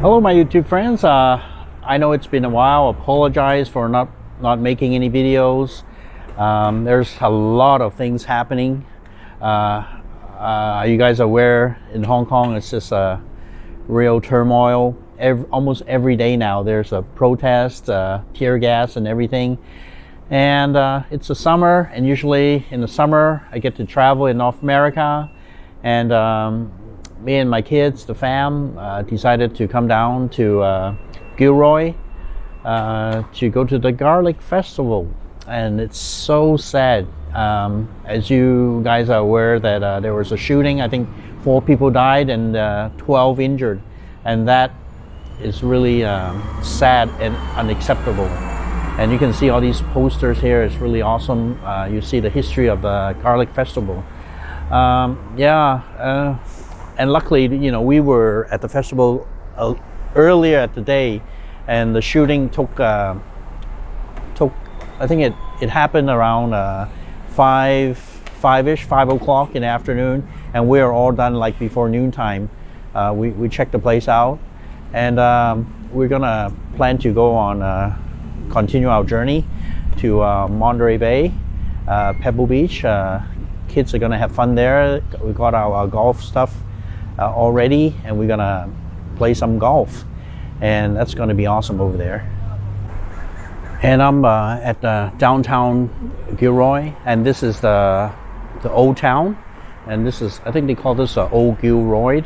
Hello, my YouTube friends. I know it's been a while. Apologize for not making any videos. There's a lot of things happening. You guys are aware in Hong Kong it's just a real turmoil. Almost every day now there's a protest, tear gas and everything. And it's the summer, and usually in the summer I get to travel in North America, and me and my kids, the fam, decided to come down to Gilroy to go to the garlic festival. And it's so sad. As you guys are aware that there was a shooting. I think 4 people died and 12 injured, and that is really sad and unacceptable. And you can see all these posters here. It's really awesome. You see the history of the garlic festival. And luckily, you know, we were at the festival earlier at the day, and the shooting took I think it happened around 5 o'clock in the afternoon, and we are all done like before noontime. We checked the place out, and we're gonna plan to go on continue our journey to Monterey Bay, Pebble Beach. Kids are gonna have fun there. We got our golf stuff already, and we're gonna play some golf, and that's gonna be awesome over there. And I'm at downtown Gilroy, and this is the old town, and this is, I think they call this Old Gilroy,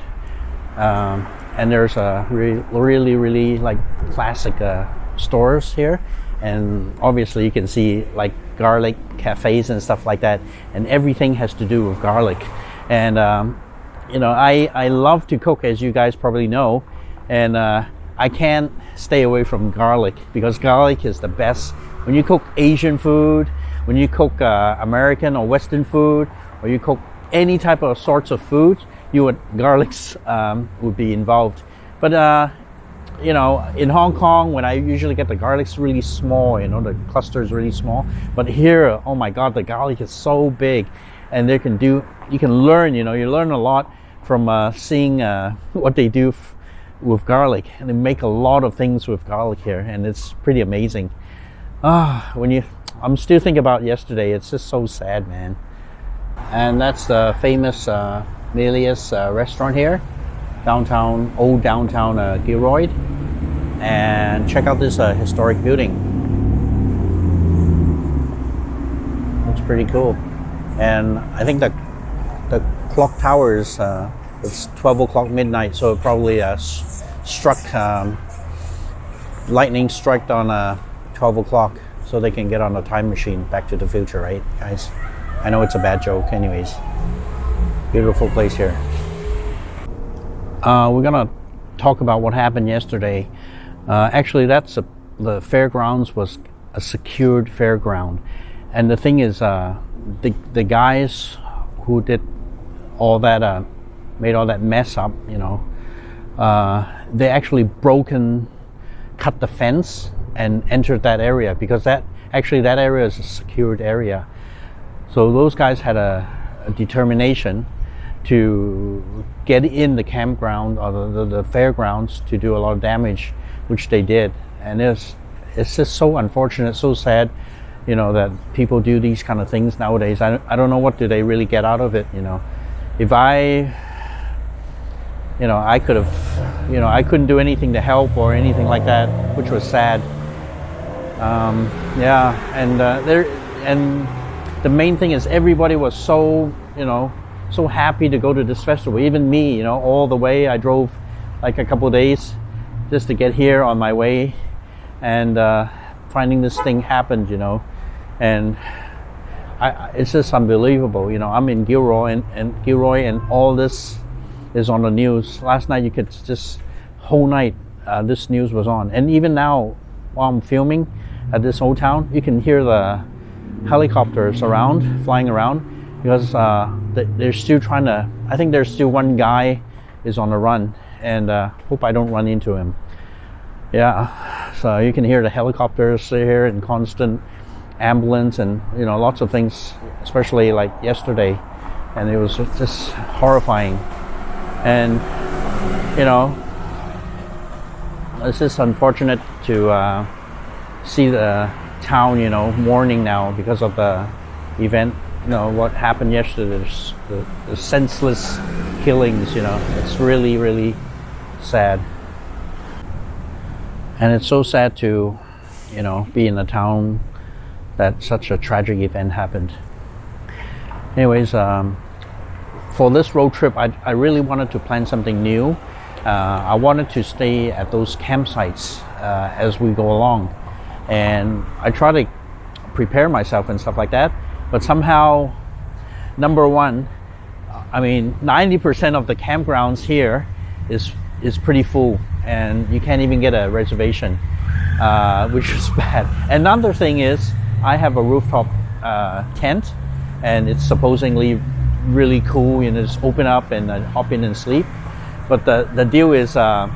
and there's a really like classic stores here, and obviously you can see like garlic cafes and stuff like that, and everything has to do with garlic. And you know, I love to cook, as you guys probably know, and I can't stay away from garlic, because garlic is the best. When you cook Asian food, when you cook American or Western food, or you cook any type of sorts of food, garlics would be involved. But you know, in Hong Kong, when I usually get the garlic's really small, you know, the cluster is really small. But here, oh my God, the garlic is so big, and you can learn, you know, you learn a lot from seeing what they do with garlic, and they make a lot of things with garlic here, and it's pretty amazing. I'm still thinking about yesterday. It's just so sad, man. And that's the famous Melius restaurant here, old downtown Gilroy. And check out this historic building. Looks pretty cool. And I think the clock tower is it's 12 o'clock midnight, so it probably lightning struck on 12 o'clock, so they can get on a time machine back to the future, right, guys? I know it's a bad joke. Anyways, beautiful place here. We're gonna talk about what happened yesterday. Actually, the fairgrounds was a secured fairground, and the thing is, the guys who did all that, made all that mess up, you know, they actually cut the fence and entered that area, because that area is a secured area. So those guys had a determination to get in the campground or the fairgrounds to do a lot of damage, which they did. And it's just so unfortunate, so sad, you know, that people do these kind of things nowadays. I don't know what do they really get out of it, you know. If I could have, you know, I couldn't do anything to help or anything like that, which was sad. And the main thing is everybody was so, you know, so happy to go to this festival. Even me, you know, all the way I drove like a couple of days just to get here on my way, and finding this thing happened, you know, and it's just unbelievable. You know, I'm in Gilroy, and all this is on the news. Last night you could just, whole night this news was on, and even now while I'm filming at this old town, you can hear the helicopters flying around, because they're still trying to, I think there's still one guy is on the run, and hope I don't run into him. Yeah, so you can hear the helicopters here and constant ambulance, and you know, lots of things, especially like yesterday, and it was just horrifying. And you know, it's just unfortunate to see the town, mourning now because of the event. What happened yesterday, the senseless killings. It's really, really sad, and it's so sad to, be in a town that such a tragic event happened. Anyways, for this road trip, I really wanted to plan something new. I wanted to stay at those campsites as we go along, and I try to prepare myself and stuff like that. But somehow, number one, 90% of the campgrounds here is pretty full, and you can't even get a reservation, which is bad. Another thing is, I have a rooftop tent, and it's supposedly really cool, just open up and hop in and sleep. But the deal is the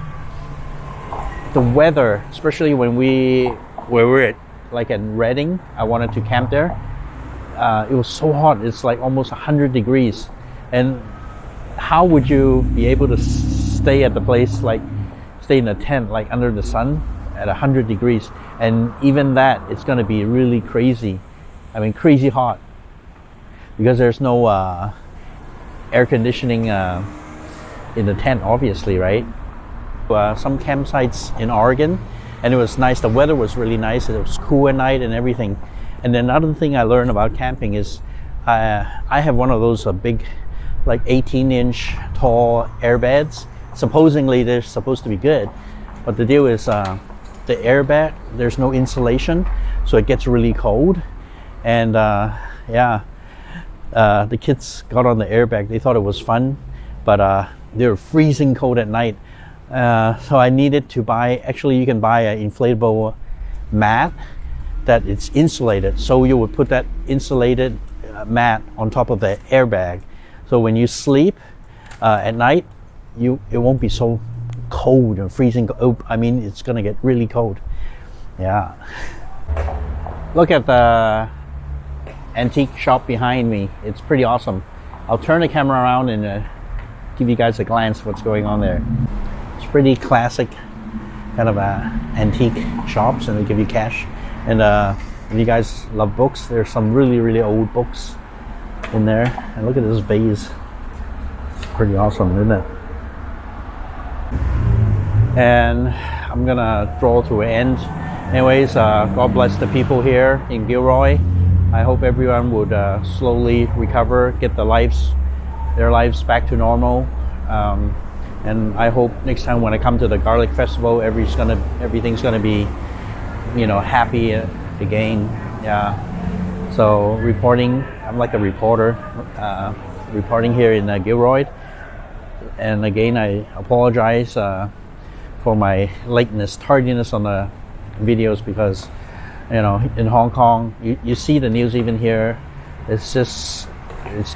weather, especially when we were at Reading. I wanted to camp there. It was so hot. It's like almost 100 degrees. And how would you be able to stay at the place, stay in a tent, under the sun at 100 degrees? And even that, it's going to be really crazy. Crazy hot. Because there's no air conditioning in the tent, obviously, right? Some campsites in Oregon, and it was nice. The weather was really nice. It was cool at night and everything. And then another thing I learned about camping is I have one of those big, 18-inch tall airbeds. Supposedly they're supposed to be good, but the deal is the airbag, there's no insulation, so it gets really cold. And the kids got on the airbag. They thought it was fun, but they were freezing cold at night. So I needed to buy, actually you can buy an inflatable mat that it's insulated. So you would put that insulated mat on top of the airbag. So when you sleep at night, it won't be so cold and freezing. It's gonna get really cold. Yeah. Look at the antique shop behind me. It's pretty awesome. I'll turn the camera around and give you guys a glance of what's going on there. It's pretty classic kind of antique shops, and they give you cash. And if you guys love books, there's some really, really old books in there. And look at this vase. It's pretty awesome, isn't it? And I'm gonna draw to an end. Anyways, God bless the people here in Gilroy. I hope everyone would slowly recover, get their lives back to normal. And I hope next time when I come to the Garlic Festival, everything's gonna be, happy again. Yeah. So reporting, I'm like a reporter, reporting here in Gilroy. And again, I apologize for my lateness, tardiness on the videos, because in Hong Kong, you see the news even here. It's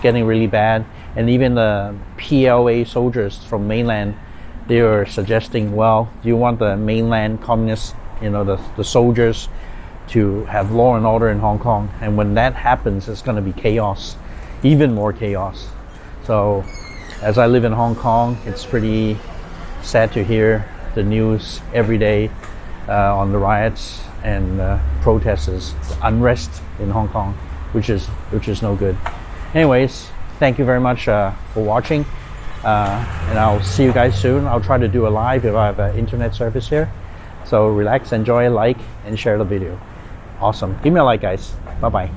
getting really bad. And even the PLA soldiers from mainland, they were suggesting, well, do you want the mainland communists, the soldiers, to have law and order in Hong Kong? And when that happens, it's going to be chaos, even more chaos. So as I live in Hong Kong, it's pretty sad to hear the news every day on the riots and protests, unrest in Hong Kong, which is no good. Anyways, thank you very much for watching, and I'll see you guys soon. I'll try to do a live if I have an internet service here. So relax, enjoy, like, and share the video. Awesome. Give me a like, guys. Bye bye.